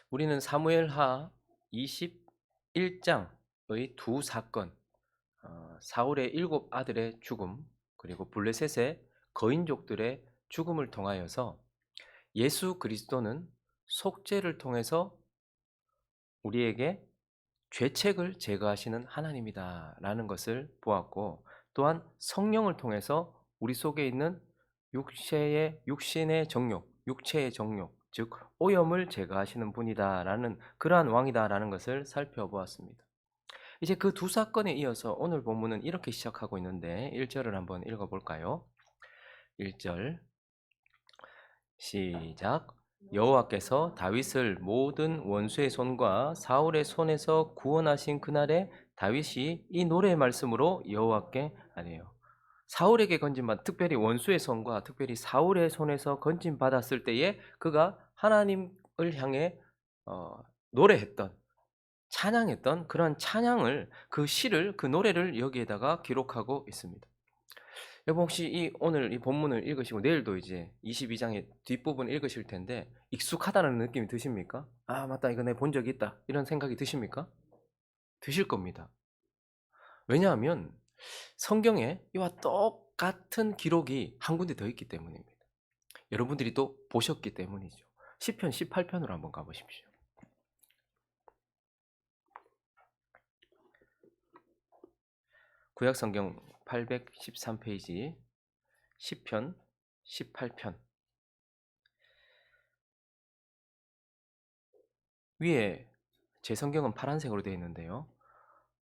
우리는 사무엘하 21장의 두 사건, 사울의 7 아들의 죽음, 그리고 블레셋의 거인족들의 죽음을 통하여서 예수 그리스도는 속죄를 통해서 우리에게 죄책을 제거하시는 하나님이다라는 것을 보았고, 또한 성령을 통해서 우리 속에 있는 육신의 정욕, 육체의 정욕, 즉 오염을 제거하시는 분이다라는, 그러한 왕이다라는 것을 살펴보았습니다. 이제 그 두 사건에 이어서 오늘 본문은 이렇게 시작하고 있는데 1절을 한번 읽어볼까요? 1절 시작. 여호와께서 다윗을 모든 원수의 손과 사울의 손에서 구원하신 그날에 다윗이 이 노래의 말씀으로 여호와께 아뢰요. 사울에게 건진받, 특별히 원수의 손과 특별히 사울의 손에서 건진받았을 때에 그가 하나님을 향해 어, 노래했던, 찬양했던 그런 찬양을, 그 시를, 그 노래를 여기에다가 기록하고 있습니다. 여러분 혹시 오늘 이 본문을 읽으시고 내일도 이제 22장의 뒷부분 읽으실 텐데 익숙하다는 느낌이 드십니까? 아, 맞다. 이거 내가 본 적이 있다. 이런 생각이 드십니까? 드실 겁니다. 왜냐하면 성경에 이와 똑같은 기록이 한 군데 더 있기 때문입니다. 여러분들이 또 보셨기 때문이죠. 시편 18편으로 한번 가보십시오. 구약 성경 813페이지 시편 18편. 위에 제 성경은 파란색으로 되어 있는데요.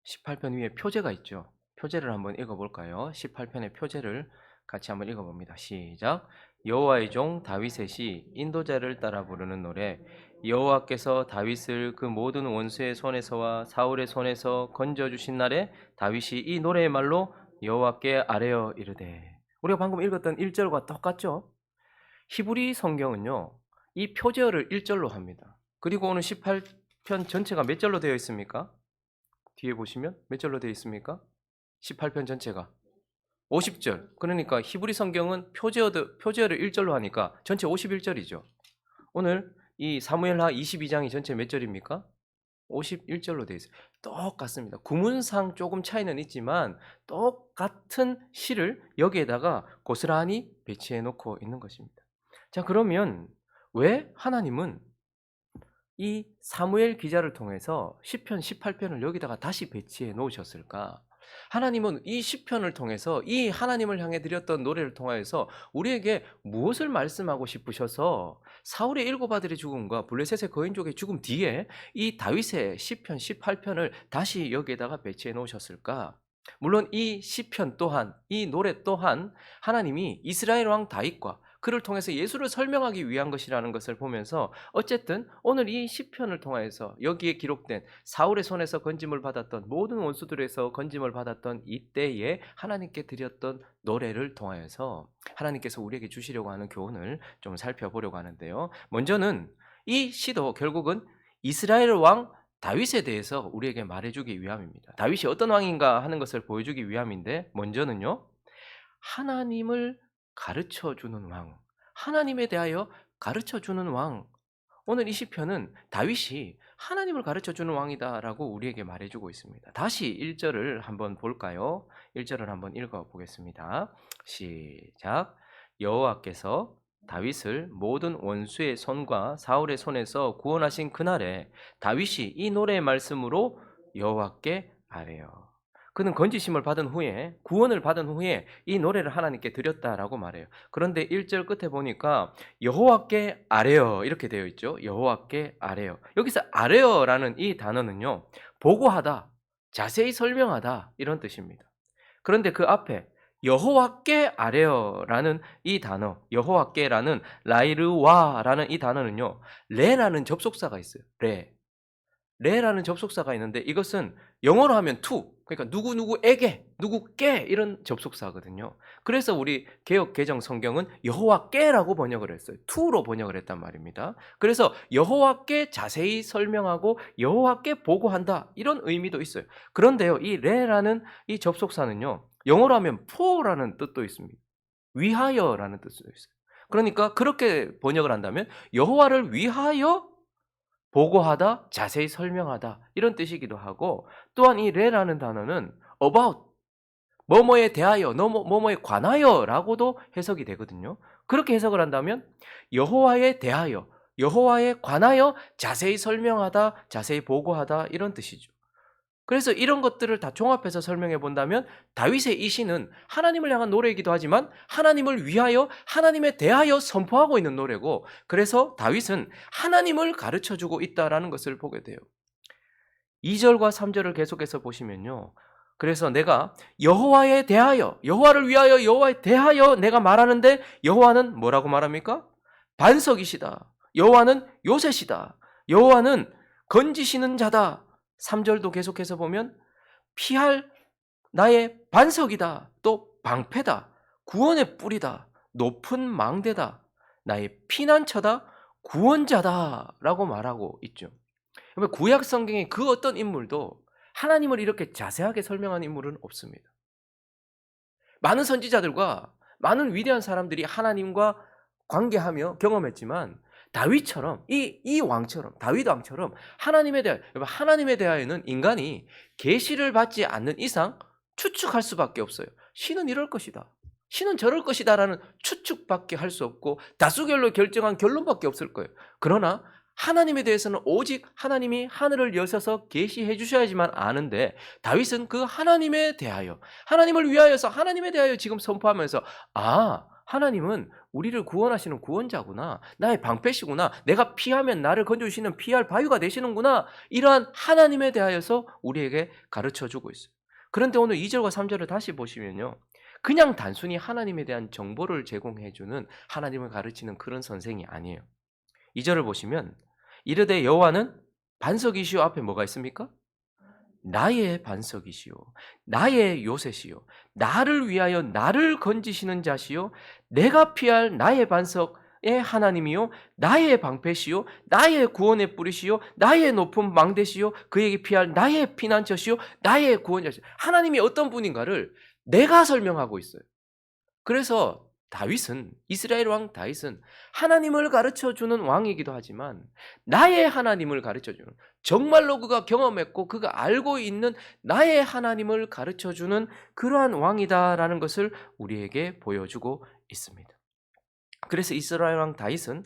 18편 위에 표제가 있죠. 표제를 한번 읽어볼까요? 18편의 표제를 같이 한번 읽어봅니다. 시작. 여호와의 종 다윗의 시, 인도자를 따라 부르는 노래. 여호와께서 다윗을 그 모든 원수의 손에서와 사울의 손에서 건져주신 날에 다윗이 이 노래의 말로 여호와께 아뢰어 이르되. 우리가 방금 읽었던 1절과 똑같죠? 히브리 성경은요, 이 표제어를 1절로 합니다. 그리고 오늘 18편 전체가 몇 절로 되어 있습니까? 뒤에 보시면 몇 절로 되어 있습니까? 18편 전체가 50절. 그러니까 히브리 성경은 표제어를 1절로 하니까 전체 51절이죠. 오늘 이 사무엘하 22장이 전체 몇 절입니까? 51절로 되어 있어요. 똑같습니다. 구문상 조금 차이는 있지만 똑같은 시를 여기에다가 고스란히 배치해 놓고 있는 것입니다. 자, 그러면 왜 하나님은 이 사무엘 기자를 통해서 시편 18편을 여기다가 다시 배치해 놓으셨을까? 하나님은 이 시편을 통해서 이 하나님을 향해 드렸던 노래를 통하여서 우리에게 무엇을 말씀하고 싶으셔서 사울의 7 아들의 죽음과 블레셋의 거인족의 죽음 뒤에 이 다윗의 시편 18편을 다시 여기에다가 배치해 놓으셨을까? 물론 이 시편 또한, 이 노래 또한 하나님이 이스라엘 왕 다윗과 그를 통해서 예수를 설명하기 위한 것이라는 것을 보면서, 어쨌든 오늘 이 시편을 통해서 여기에 기록된 사울의 손에서 건짐을 받았던, 모든 원수들에서 건짐을 받았던 이때에 하나님께 드렸던 노래를 통하여서 하나님께서 우리에게 주시려고 하는 교훈을 좀 살펴보려고 하는데요. 먼저는 이 시도 결국은 이스라엘 왕 다윗에 대해서 우리에게 말해주기 위함입니다. 다윗이 어떤 왕인가 하는 것을 보여주기 위함인데, 먼저는요, 하나님을 가르쳐 주는 왕, 하나님에 대하여 가르쳐 주는 왕. 오늘 이 시편은 다윗이 하나님을 가르쳐 주는 왕이다라고 우리에게 말해 주고 있습니다. 다시 1절을 한번 볼까요? 1절을 한번 읽어 보겠습니다. 시작. 여호와께서 다윗을 모든 원수의 손과 사울의 손에서 구원하신 그날에 다윗이 이 노래의 말씀으로 여호와께 아뢰어. 그는 건지심을 받은 후에, 구원을 받은 후에 이 노래를 하나님께 드렸다라고 말해요. 그런데 1절 끝에 보니까 여호와께 아뢰어 이렇게 되어 있죠. 여호와께 아뢰어. 여기서 아뢰어라는 이 단어는요, 보고하다, 자세히 설명하다 이런 뜻입니다. 그런데 그 앞에 여호와께 아뢰어라는 이 단어, 여호와께라는 라이르와라는 이 단어는요, 레라는 접속사가 있어요. 레라는 접속사가 있는데, 이것은 영어로 하면 to, 그러니까 누구누구에게, 누구께 이런 접속사거든요. 그래서 우리 개역 개정 성경은 여호와께라고 번역을 했어요. to로 번역을 했단 말입니다. 그래서 여호와께 자세히 설명하고 여호와께 보고한다 이런 의미도 있어요. 그런데요, 이 레라는 이 접속사는요, 영어로 하면 for라는 뜻도 있습니다. 위하여라는 뜻도 있어요. 그러니까 그렇게 번역을 한다면 여호와를 위하여 보고하다, 자세히 설명하다 이런 뜻이기도 하고 또한 이 레라는 단어는 about, 뭐뭐에 대하여, 뭐뭐에 관하여라고도 해석이 되거든요. 그렇게 해석을 한다면 여호와에 대하여, 여호와에 관하여 자세히 설명하다, 자세히 보고하다 이런 뜻이죠. 그래서 이런 것들을 다 종합해서 설명해 본다면 다윗의 이 시는 하나님을 향한 노래이기도 하지만 하나님을 위하여, 하나님에 대하여 선포하고 있는 노래고, 그래서 다윗은 하나님을 가르쳐주고 있다라는 것을 보게 돼요. 2절과 3절을 계속해서 보시면요, 그래서 내가 여호와에 대하여, 여호와를 위하여, 여호와에 대하여 내가 말하는데 여호와는 뭐라고 말합니까? 반석이시다. 여호와는 요새시다. 여호와는 건지시는 자다. 3절도 계속해서 보면 피할 나의 반석이다. 또 방패다. 구원의 뿌리다. 높은 망대다. 나의 피난처다. 구원자다. 라고 말하고 있죠. 구약 성경에 그 어떤 인물도 하나님을 이렇게 자세하게 설명한 인물은 없습니다. 많은 선지자들과 많은 위대한 사람들이 하나님과 관계하며 경험했지만 다윗처럼, 이 왕처럼, 다윗 왕처럼 하나님에 대하여는 인간이 계시를 받지 않는 이상 추측할 수밖에 없어요. 신은 이럴 것이다, 신은 저럴 것이다라는 추측밖에 할 수 없고 다수결로 결정한 결론밖에 없을 거예요. 그러나 하나님에 대해서는 오직 하나님이 하늘을 여셔서 계시해 주셔야지만 아는데, 다윗은 그 하나님에 대하여, 하나님을 위하여서 하나님에 대하여 지금 선포하면서 하나님은 우리를 구원하시는 구원자구나, 나의 방패시구나, 내가 피하면 나를 건져주시는 피할 바위가 되시는구나, 이러한 하나님에 대하여서 우리에게 가르쳐주고 있어요. 그런데 오늘 2절과 3절을 다시 보시면요, 그냥 단순히 하나님에 대한 정보를 제공해주는, 하나님을 가르치는 그런 선생이 아니에요. 2절을 보시면 이르되 여호와는 반석이시오 앞에 뭐가 있습니까? 나의 반석이시오, 나의 요새시오, 나를 위하여 나를 건지시는 자시오, 내가 피할 나의 반석의 하나님이요, 나의 방패시오, 나의 구원의 뿌리시오, 나의 높은 망대시오, 그에게 피할 나의 피난처시오, 나의 구원자시오. 하나님이 어떤 분인가를 내가 설명하고 있어요. 그래서 다윗은, 이스라엘 왕 다윗은 하나님을 가르쳐주는 왕이기도 하지만 나의 하나님을 가르쳐주는, 정말로 그가 경험했고 그가 알고 있는 나의 하나님을 가르쳐주는 그러한 왕이다라는 것을 우리에게 보여주고 있습니다. 그래서 이스라엘 왕 다윗은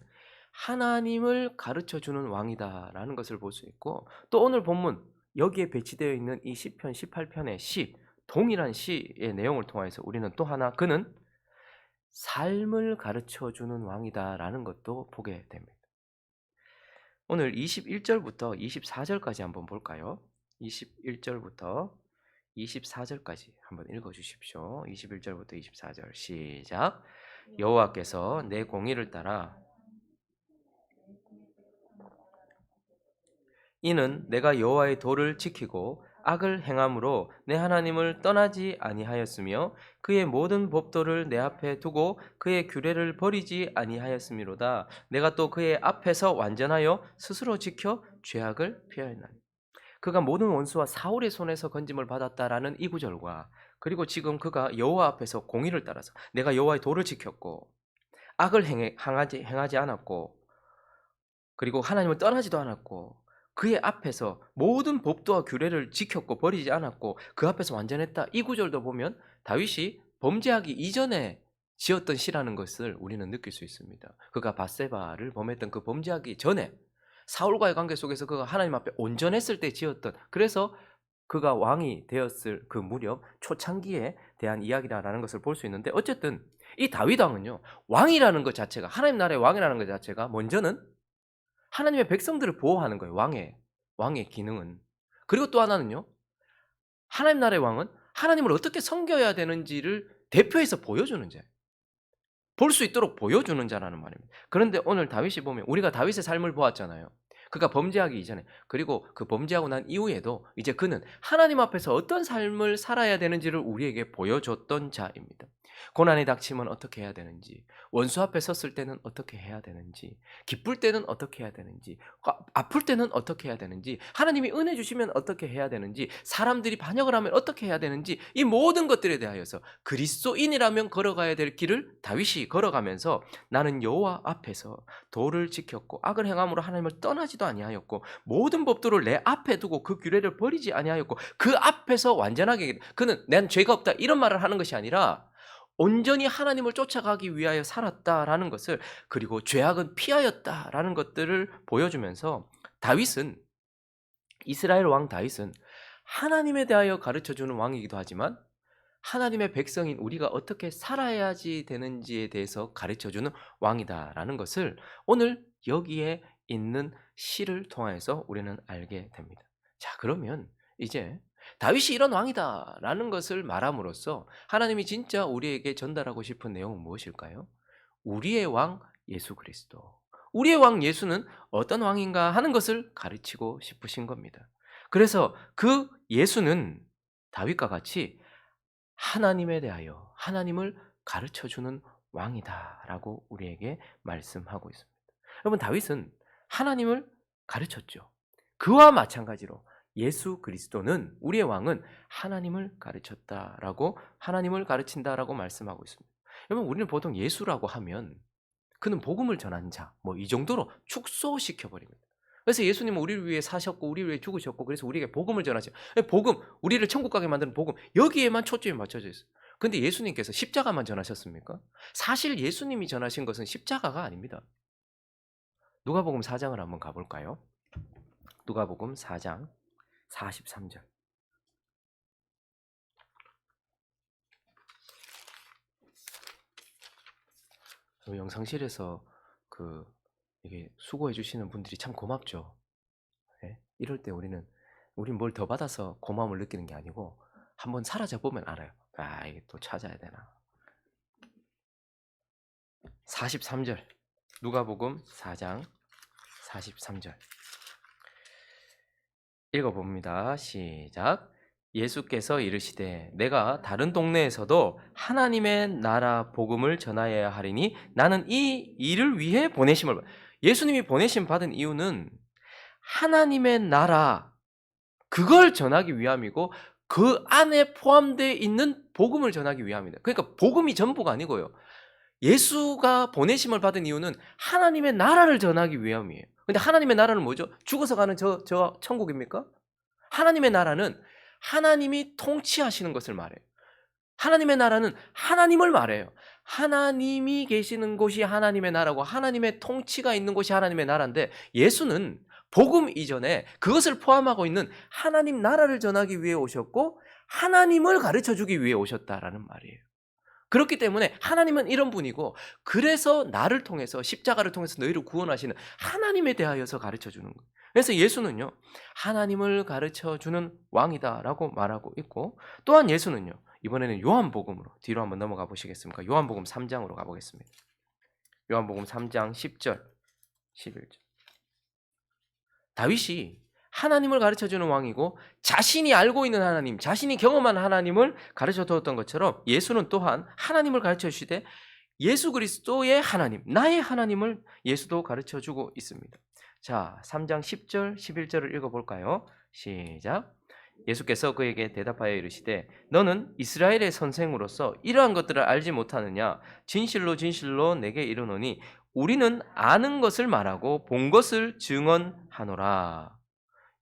하나님을 가르쳐주는 왕이다라는 것을 볼 수 있고, 또 오늘 본문 여기에 배치되어 있는 이 시편 18편의 시, 동일한 시의 내용을 통해서 우리는 또 하나 그는 삶을 가르쳐주는 왕이다라는 것도 보게 됩니다. 오늘 21절부터 24절까지 한번 볼까요? 21절부터 24절까지 한번 읽어주십시오. 21절부터 24절 시작. 여호와께서 내 공의를 따라 이는 내가 여호와의 도를 지키고 악을 행함으로 내 하나님을 떠나지 아니하였으며 그의 모든 법도를 내 앞에 두고 그의 규례를 버리지 아니하였음이로다. 내가 또 그의 앞에서 완전하여 스스로 지켜 죄악을 피하였나니. 그가 모든 원수와 사울의 손에서 건짐을 받았다라는 이 구절과, 그리고 지금 그가 여호와 앞에서 공의를 따라서 내가 여호와의 도를 지켰고 악을 행하지 않았고, 그리고 하나님을 떠나지도 않았고, 그의 앞에서 모든 법도와 규례를 지켰고 버리지 않았고 그 앞에서 완전했다. 이 구절도 보면 다윗이 범죄하기 이전에 지었던 시라는 것을 우리는 느낄 수 있습니다. 그가 밧세바를 범했던 그 범죄하기 전에 사울과의 관계 속에서 그가 하나님 앞에 온전했을 때 지었던, 그래서 그가 왕이 되었을 그 무렵 초창기에 대한 이야기다라는 것을 볼 수 있는데, 어쨌든 이 다윗 왕은요, 왕이라는 것 자체가, 하나님 나라의 왕이라는 것 자체가 먼저는 하나님의 백성들을 보호하는 거예요. 왕의 기능은. 그리고 또 하나는요, 하나님 나라의 왕은 하나님을 어떻게 섬겨야 되는지를 대표해서 보여주는 자, 볼 수 있도록 보여주는 자라는 말입니다. 그런데 오늘 다윗이 보면, 우리가 다윗의 삶을 보았잖아요. 그가 범죄하기 이전에, 그리고 그 범죄하고 난 이후에도 이제 그는 하나님 앞에서 어떤 삶을 살아야 되는지를 우리에게 보여줬던 자입니다. 고난이 닥치면 어떻게 해야 되는지, 원수 앞에 섰을 때는 어떻게 해야 되는지, 기쁠 때는 어떻게 해야 되는지, 아플 때는 어떻게 해야 되는지, 하나님이 은혜 주시면 어떻게 해야 되는지, 사람들이 반역을 하면 어떻게 해야 되는지, 이 모든 것들에 대하여서 그리스도인이라면 걸어가야 될 길을 다윗이 걸어가면서 나는 여호와 앞에서 도를 지켰고 악을 행함으로 하나님을 떠나지도 것도 아니하였고 모든 법도를 내 앞에 두고 그 규례를 버리지 아니하였고 그 앞에서 완전하게 그는 난 죄가 없다 이런 말을 하는 것이 아니라 온전히 하나님을 쫓아가기 위하여 살았다라는 것을 그리고 죄악은 피하였다라는 것들을 보여주면서 다윗은 이스라엘 왕 다윗은 하나님에 대하여 가르쳐주는 왕이기도 하지만 하나님의 백성인 우리가 어떻게 살아야지 되는지에 대해서 가르쳐주는 왕이다라는 것을 오늘 여기에 있는 시를 통해서 우리는 알게 됩니다. 자, 그러면 이제 다윗이 이런 왕이다라는 것을 말함으로써 하나님이 진짜 우리에게 전달하고 싶은 내용은 무엇일까요? 우리의 왕 예수 그리스도. 우리의 왕 예수는 어떤 왕인가 하는 것을 가르치고 싶으신 겁니다. 그래서 그 예수는 다윗과 같이 하나님에 대하여 하나님을 가르쳐주는 왕이다라고 우리에게 말씀하고 있습니다. 여러분 다윗은 하나님을 가르쳤죠. 그와 마찬가지로 예수 그리스도는 우리의 왕은 하나님을 가르쳤다라고 하나님을 가르친다라고 말씀하고 있습니다. 여러분 우리는 보통 예수라고 하면 그는 복음을 전한 자, 뭐 이 정도로 축소시켜 버립니다. 그래서 예수님은 우리를 위해 사셨고 우리를 위해 죽으셨고 그래서 우리에게 복음을 전하죠. 복음, 우리를 천국 가게 만드는 복음 여기에만 초점이 맞춰져 있어요. 근데 예수님께서 십자가만 전하셨습니까? 사실 예수님이 전하신 것은 십자가가 아닙니다. 누가복음 4장을 한번 가볼까요? 누가복음 4장 43절. 영상실에서 이게 수고해 주시는 분들이 참 고맙죠. 네? 이럴 때 우린 뭘 더 받아서 고마움을 느끼는 게 아니고 한번 사라져 보면 알아요. 아, 이게 또 찾아야 되나. 43절. 누가복음 4장 43절. 읽어봅니다. 시작. 예수께서 이르시되 내가 다른 동네에서도 하나님의 나라 복음을 전하여야 하리니 나는 이 일을 위해 보내심을 예수님이 보내심 받은 이유는 하나님의 나라 그걸 전하기 위함이고 그 안에 포함되어 있는 복음을 전하기 위함입니다. 그러니까 복음이 전부가 아니고요. 예수가 보내심을 받은 이유는 하나님의 나라를 전하기 위함이에요. 근데 하나님의 나라는 뭐죠? 죽어서 가는 저 천국입니까? 하나님의 나라는 하나님이 통치하시는 것을 말해요. 하나님의 나라는 하나님을 말해요. 하나님이 계시는 곳이 하나님의 나라고 하나님의 통치가 있는 곳이 하나님의 나라인데 예수는 복음 이전에 그것을 포함하고 있는 하나님 나라를 전하기 위해 오셨고 하나님을 가르쳐주기 위해 오셨다라는 말이에요. 그렇기 때문에 하나님은 이런 분이고 그래서 나를 통해서 십자가를 통해서 너희를 구원하시는 하나님에 대하여서 가르쳐주는 거예요. 그래서 예수는요 하나님을 가르쳐주는 왕이다라고 말하고 있고 또한 예수는요 이번에는 요한복음으로 뒤로 한번 넘어가 보시겠습니까? 요한복음 3장으로 가보겠습니다. 요한복음 3장 10절 11절. 다윗이 하나님을 가르쳐주는 왕이고 자신이 알고 있는 하나님, 자신이 경험한 하나님을 가르쳐두었던 것처럼 예수는 또한 하나님을 가르쳐주시되 예수 그리스도의 하나님, 나의 하나님을 예수도 가르쳐주고 있습니다. 자, 3장 10절, 11절을 읽어볼까요? 시작. 예수께서 그에게 대답하여 이르시되 너는 이스라엘의 선생으로서 이러한 것들을 알지 못하느냐? 진실로 진실로 내게 이르노니 우리는 아는 것을 말하고 본 것을 증언하노라.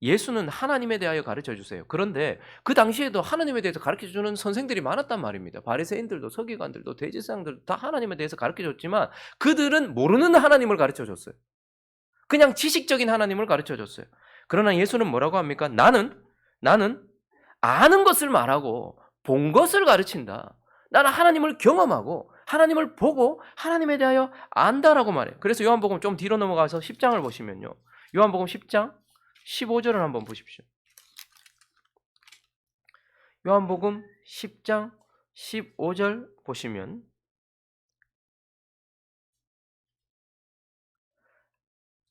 예수는 하나님에 대하여 가르쳐 주세요. 그런데 그 당시에도 하나님에 대해서 가르쳐 주는 선생들이 많았단 말입니다. 바리새인들도 서기관들도 대제사장들도 다 하나님에 대해서 가르쳐 줬지만 그들은 모르는 하나님을 가르쳐 줬어요. 그냥 지식적인 하나님을 가르쳐 줬어요. 그러나 예수는 뭐라고 합니까? 나는 아는 것을 말하고 본 것을 가르친다. 나는 하나님을 경험하고 하나님을 보고 하나님에 대하여 안다라고 말해요. 그래서 요한복음 좀 뒤로 넘어가서 10장을 보시면요. 요한복음 10장 15절을 한번 보십시오. 요한복음 10장 15절 보시면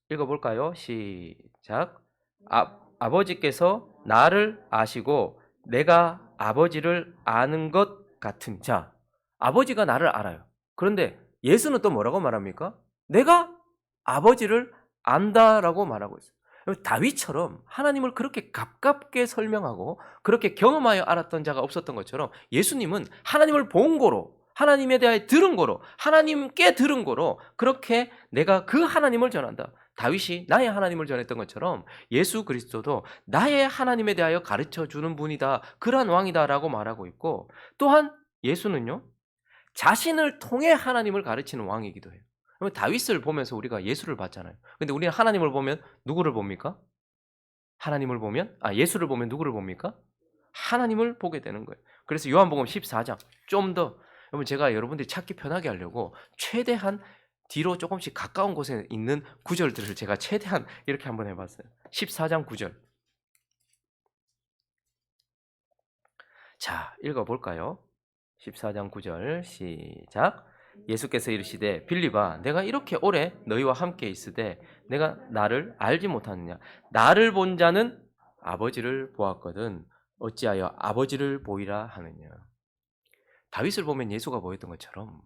읽어볼까요? 시작. 아버지께서 나를 아시고 내가 아버지를 아는 것 같은 자. 아버지가 나를 알아요. 그런데 예수는 또 뭐라고 말합니까? 내가 아버지를 안다라고 말하고 있어요. 다윗처럼 하나님을 그렇게 가깝게 설명하고 그렇게 경험하여 알았던 자가 없었던 것처럼 예수님은 하나님을 본 거로 하나님에 대하여 들은 거로, 하나님께 들은 거로 그렇게 내가 그 하나님을 전한다. 다윗이 나의 하나님을 전했던 것처럼 예수 그리스도도 나의 하나님에 대하여 가르쳐 주는 분이다. 그러한 왕이다라고 말하고 있고, 또한 예수는요, 자신을 통해 하나님을 가르치는 왕이기도 해요. 그러면 다윗을 보면서 우리가 예수를 봤잖아요. 근데 우리는 하나님을 보면 누구를 봅니까? 하나님을 보면, 예수를 보면 누구를 봅니까? 하나님을 보게 되는 거예요. 그래서 요한복음 14장, 좀 더 여러분, 제가 여러분들이 찾기 편하게 하려고 최대한 뒤로 조금씩 가까운 곳에 있는 구절들을 제가 최대한 이렇게 한번 해봤어요. 14장 9절. 자, 읽어볼까요? 14장 9절 시작. 예수께서 이르시되 빌립아, 내가 이렇게 오래 너희와 함께 있으되 내가 나를 알지 못하느냐? 나를 본 자는 아버지를 보았거든 어찌하여 아버지를 보이라 하느냐? 다윗을 보면 예수가 보였던 것처럼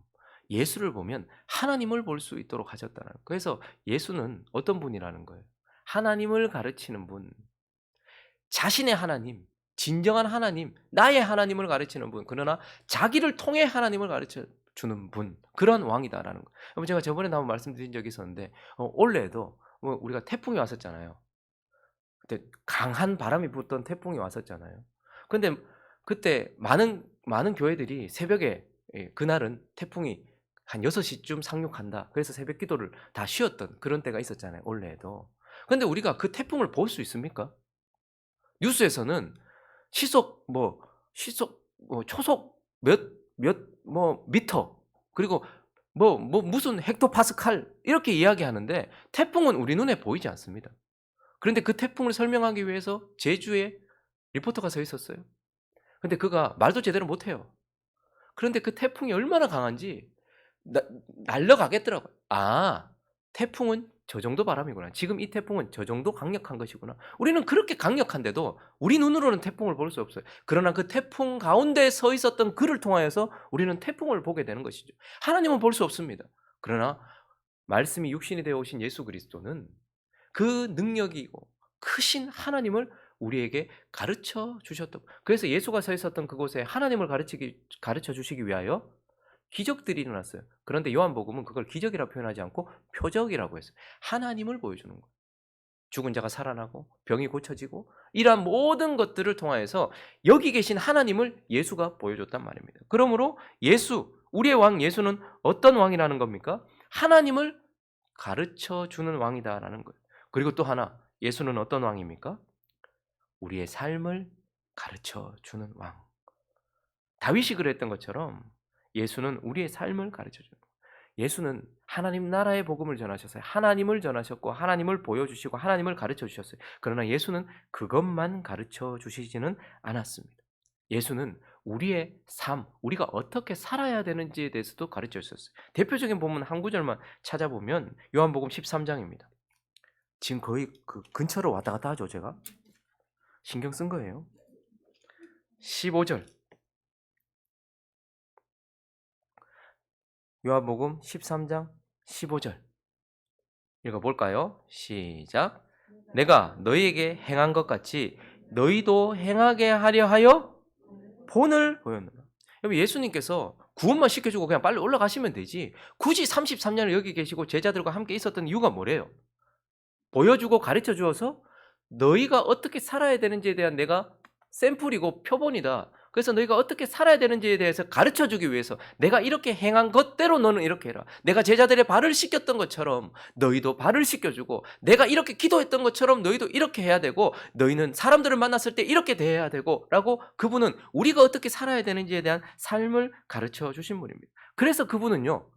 예수를 보면 하나님을 볼 수 있도록 하셨다는 거예요. 그래서 예수는 어떤 분이라는 거예요? 하나님을 가르치는 분, 자신의 하나님, 진정한 하나님, 나의 하나님을 가르치는 분, 그러나 자기를 통해 하나님을 가르쳐 주는 분, 그런 왕이다라는 거. 여러분, 제가 저번에 한번 말씀드린 적이 있었는데, 올해도 우리가 태풍이 왔었잖아요. 그때 강한 바람이 불던 태풍이 왔었잖아요. 근데 그때 많은 교회들이 새벽에, 그날은 태풍이 한 6시쯤 상륙한다. 그래서 새벽 기도를 다 쉬었던 그런 때가 있었잖아요. 올해에도. 근데 우리가 그 태풍을 볼 수 있습니까? 뉴스에서는 초속 몇 미터, 그리고 무슨 헥토파스칼 이렇게 이야기하는데 태풍은 우리 눈에 보이지 않습니다. 그런데 그 태풍을 설명하기 위해서 제주에 리포터가 서 있었어요. 근데 그가 말도 제대로 못해요. 그런데 그 태풍이 얼마나 강한지 날려가겠더라고요. 태풍은 저 정도 바람이구나. 지금 이 태풍은 저 정도 강력한 것이구나. 우리는 그렇게 강력한데도 우리 눈으로는 태풍을 볼 수 없어요. 그러나 그 태풍 가운데 서 있었던 그를 통하여서 우리는 태풍을 보게 되는 것이죠. 하나님은 볼 수 없습니다. 그러나 말씀이 육신이 되어 오신 예수 그리스도는 그 능력이고 크신 하나님을 우리에게 가르쳐 주셨다. 그래서 예수가 서 있었던 그곳에 하나님을 가르쳐 주시기 위하여 기적들이 일어났어요. 그런데 요한복음은 그걸 기적이라고 표현하지 않고 표적이라고 했어요. 하나님을 보여주는 거예요. 죽은 자가 살아나고 병이 고쳐지고 이러한 모든 것들을 통하여서 여기 계신 하나님을 예수가 보여줬단 말입니다. 그러므로 우리의 왕 예수는 어떤 왕이라는 겁니까? 하나님을 가르쳐 주는 왕이다라는 거예요. 그리고 또 하나, 예수는 어떤 왕입니까? 우리의 삶을 가르쳐 주는 왕. 다윗이 그랬던 것처럼 예수는 우리의 삶을 가르쳐 주는 거예요. 예수는 하나님 나라의 복음을 전하셨어요. 하나님을 전하셨고 하나님을 보여주시고 하나님을 가르쳐 주셨어요. 그러나 예수는 그것만 가르쳐 주시지는 않았습니다. 예수는 우리의 삶, 우리가 어떻게 살아야 되는지에 대해서도 가르쳐 주셨어요. 대표적인 본문 한 구절만 찾아보면 요한복음 13장입니다. 지금 거의 그 근처로 왔다 갔다 하죠, 제가. 신경 쓴 거예요. 15절. 요한복음 13장 15절. 읽어볼까요? 시작. 내가 너희에게 행한 것 같이 너희도 행하게 하려 하여 본을 보였노라. 여러분, 예수님께서 구원만 시켜주고 그냥 빨리 올라가시면 되지, 굳이 33년을 여기 계시고 제자들과 함께 있었던 이유가 뭐래요? 보여주고 가르쳐 주어서 너희가 어떻게 살아야 되는지에 대한 내가 샘플이고 표본이다. 그래서 너희가 어떻게 살아야 되는지에 대해서 가르쳐 주기 위해서 내가 이렇게 행한 것대로 너는 이렇게 해라. 내가 제자들의 발을 씻겼던 것처럼 너희도 발을 씻겨주고, 내가 이렇게 기도했던 것처럼 너희도 이렇게 해야 되고, 너희는 사람들을 만났을 때 이렇게 대해야 되고 라고 그분은 우리가 어떻게 살아야 되는지에 대한 삶을 가르쳐 주신 분입니다. 그래서 그분은요,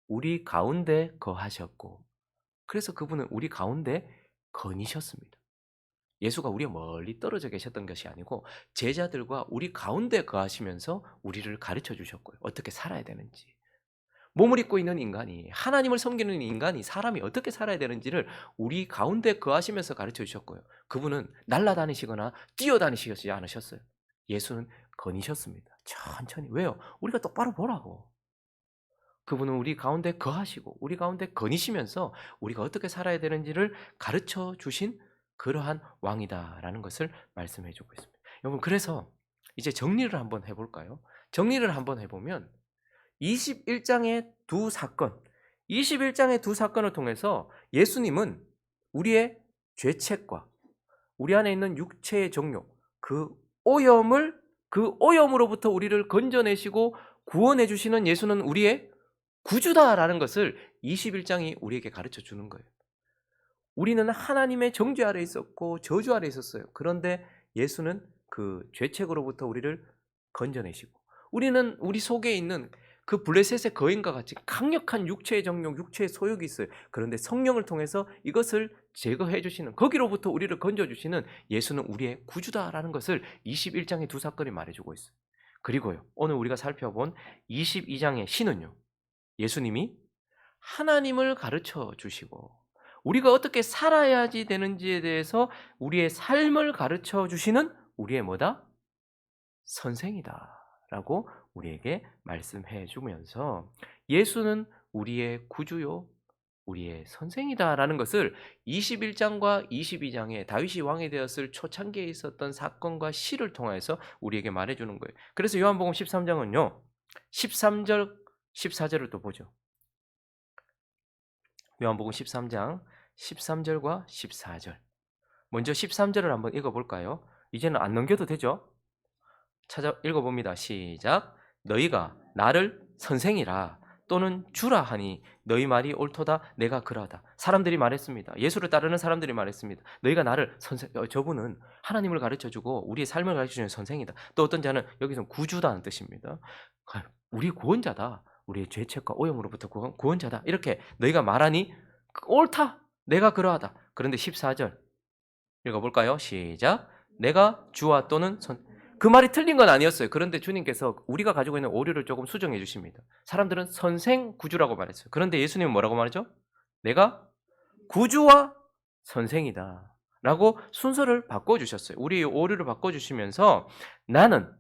우리 가운데 거하셨고, 그래서 그분은 우리 가운데 거니셨습니다. 예수가 우리 멀리 떨어져 계셨던 것이 아니고 제자들과 우리 가운데 거하시면서 우리를 가르쳐 주셨고요. 어떻게 살아야 되는지. 몸을 입고 있는 인간이, 하나님을 섬기는 인간이, 사람이 어떻게 살아야 되는지를 우리 가운데 거하시면서 가르쳐 주셨고요. 그분은 날아다니시거나 뛰어다니시지 않으셨어요. 예수는 거니셨습니다. 천천히. 왜요? 우리가 똑바로 보라고. 그분은 우리 가운데 거하시고 우리 가운데 거니시면서 우리가 어떻게 살아야 되는지를 가르쳐 주신 그러한 왕이다라는 것을 말씀해 주고 있습니다. 여러분, 그래서 이제 정리를 한번 해볼까요? 정리를 한번 해보면 21장의 두 사건, 21장의 두 사건을 통해서 예수님은 우리의 죄책과 우리 안에 있는 육체의 정욕, 그 오염으로부터 우리를 건져내시고 구원해 주시는 예수는 우리의 구주다라는 것을 21장이 우리에게 가르쳐 주는 거예요. 우리는 하나님의 정죄 아래 있었고 저주 아래 있었어요. 그런데 예수는 그 죄책으로부터 우리를 건져내시고, 우리는 우리 속에 있는 그 블레셋의 거인과 같이 강력한 육체의 정욕, 육체의 소욕이 있어요. 그런데 성령을 통해서 이것을 제거해 주시는, 거기로부터 우리를 건져 주시는 예수는 우리의 구주다라는 것을 21장의 두 사건이 말해주고 있어요. 그리고요, 오늘 우리가 살펴본 22장의 시는요, 예수님이 하나님을 가르쳐 주시고 우리가 어떻게 살아야지 되는지에 대해서 우리의 삶을 가르쳐 주시는 우리의 뭐다? 선생이다라고 우리에게 말씀해 주면서 예수는 우리의 구주요, 우리의 선생이다라는 것을 21장과 22장에 다윗이 왕이 되었을 초창기에 있었던 사건과 시를 통해서 우리에게 말해 주는 거예요. 그래서 요한복음 13장은요. 13절, 14절을 또 보죠. 요한복음 13장 13절과 14절. 먼저 13절을 한번 읽어볼까요? 이제는 안 넘겨도 되죠? 찾아 읽어봅니다. 시작. 너희가 나를 선생이라 또는 주라 하니 너희 말이 옳도다. 내가 그러하다. 사람들이 말했습니다. 예수를 따르는 사람들이 말했습니다. 너희가 나를 저분은 하나님을 가르쳐주고 우리의 삶을 가르쳐주는 선생이다. 또 어떤 자는 여기서 구주다는 뜻입니다. 우리 구원자다. 우리의 죄책과 오염으로부터 구원자다. 이렇게 너희가 말하니 옳다. 내가 그러하다. 그런데 14절 읽어볼까요? 시작. 내가 주와 또는 그 말이 틀린 건 아니었어요. 그런데 주님께서 우리가 가지고 있는 오류를 조금 수정해 주십니다. 사람들은 선생, 구주라고 말했어요. 그런데 예수님은 뭐라고 말하죠? 내가 구주와 선생이다 라고 순서를 바꿔주셨어요. 우리의 오류를 바꿔주시면서 나는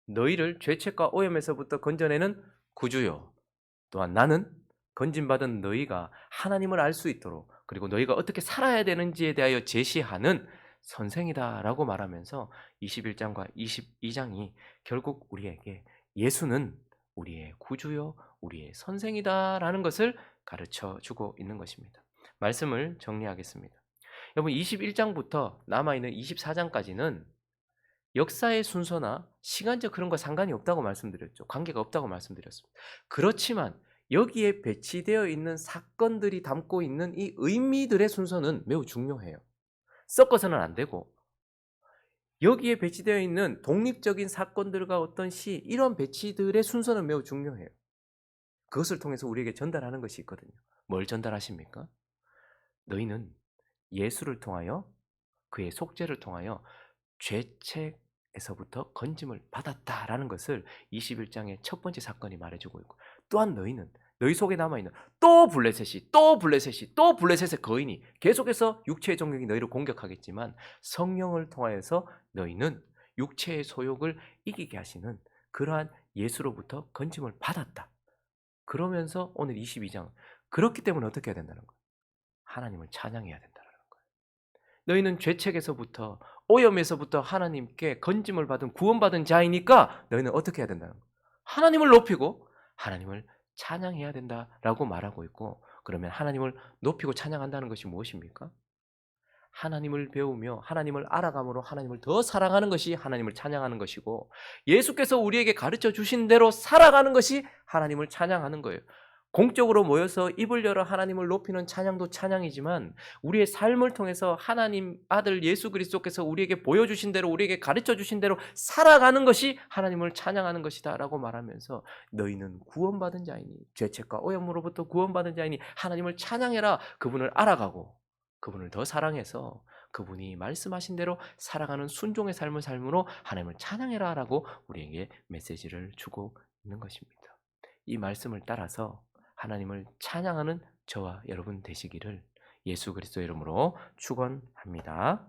너희를 죄책과 오염에서부터 건져내는 구주요, 또한 나는 건진받은 너희가 하나님을 알 수 있도록, 그리고 너희가 어떻게 살아야 되는지에 대하여 제시하는 선생이다라고 말하면서 21장과 22장이 결국 우리에게 예수는 우리의 구주요, 우리의 선생이다라는 것을 가르쳐 주고 있는 것입니다. 말씀을 정리하겠습니다. 여러분, 21장부터 남아있는 24장까지는 역사의 순서나 시간적 그런 거 상관이 없다고 말씀드렸죠. 관계가 없다고 말씀드렸습니다. 그렇지만 여기에 배치되어 있는 사건들이 담고 있는 이 의미들의 순서는 매우 중요해요. 섞어서는 안 되고, 여기에 배치되어 있는 독립적인 사건들과 어떤 시, 이런 배치들의 순서는 매우 중요해요. 그것을 통해서 우리에게 전달하는 것이 있거든요. 뭘 전달하십니까? 너희는 예수를 통하여, 그의 속죄를 통하여 죄책에서부터 건짐을 받았다라는 것을 21장의 첫 번째 사건이 말해주고 있고, 또한 너희는 너희 속에 남아있는 또 블레셋의 거인이 계속해서 육체의 정욕이 너희를 공격하겠지만 성령을 통하여서 너희는 육체의 소욕을 이기게 하시는 그러한 예수로부터 건짐을 받았다. 그러면서 오늘 22장, 그렇기 때문에 어떻게 해야 된다는 거예요? 하나님을 찬양해야 된다는 거예요. 너희는 죄책에서부터, 오염에서부터 하나님께 건짐을 받은, 구원받은 자이니까 너희는 어떻게 해야 된다는 거예요? 하나님을 높이고 하나님을 찬양해야 된다라고 말하고 있고, 그러면 하나님을 높이고 찬양한다는 것이 무엇입니까? 하나님을 배우며 하나님을 알아감으로 하나님을 더 사랑하는 것이 하나님을 찬양하는 것이고, 예수께서 우리에게 가르쳐 주신 대로 살아가는 것이 하나님을 찬양하는 거예요. 공적으로 모여서 입을 열어 하나님을 높이는 찬양도 찬양이지만, 우리의 삶을 통해서 하나님 아들 예수 그리스도께서 우리에게 보여주신 대로, 우리에게 가르쳐 주신 대로 살아가는 것이 하나님을 찬양하는 것이다 라고 말하면서, 너희는 구원받은 자이니, 죄책과 오염으로부터 구원받은 자이니 하나님을 찬양해라. 그분을 알아가고 그분을 더 사랑해서 그분이 말씀하신 대로 살아가는 순종의 삶을 삶으로 하나님을 찬양해라 라고 우리에게 메시지를 주고 있는 것입니다. 이 말씀을 따라서 하나님을 찬양하는 저와 여러분 되시기를 예수 그리스도 이름으로 축원합니다.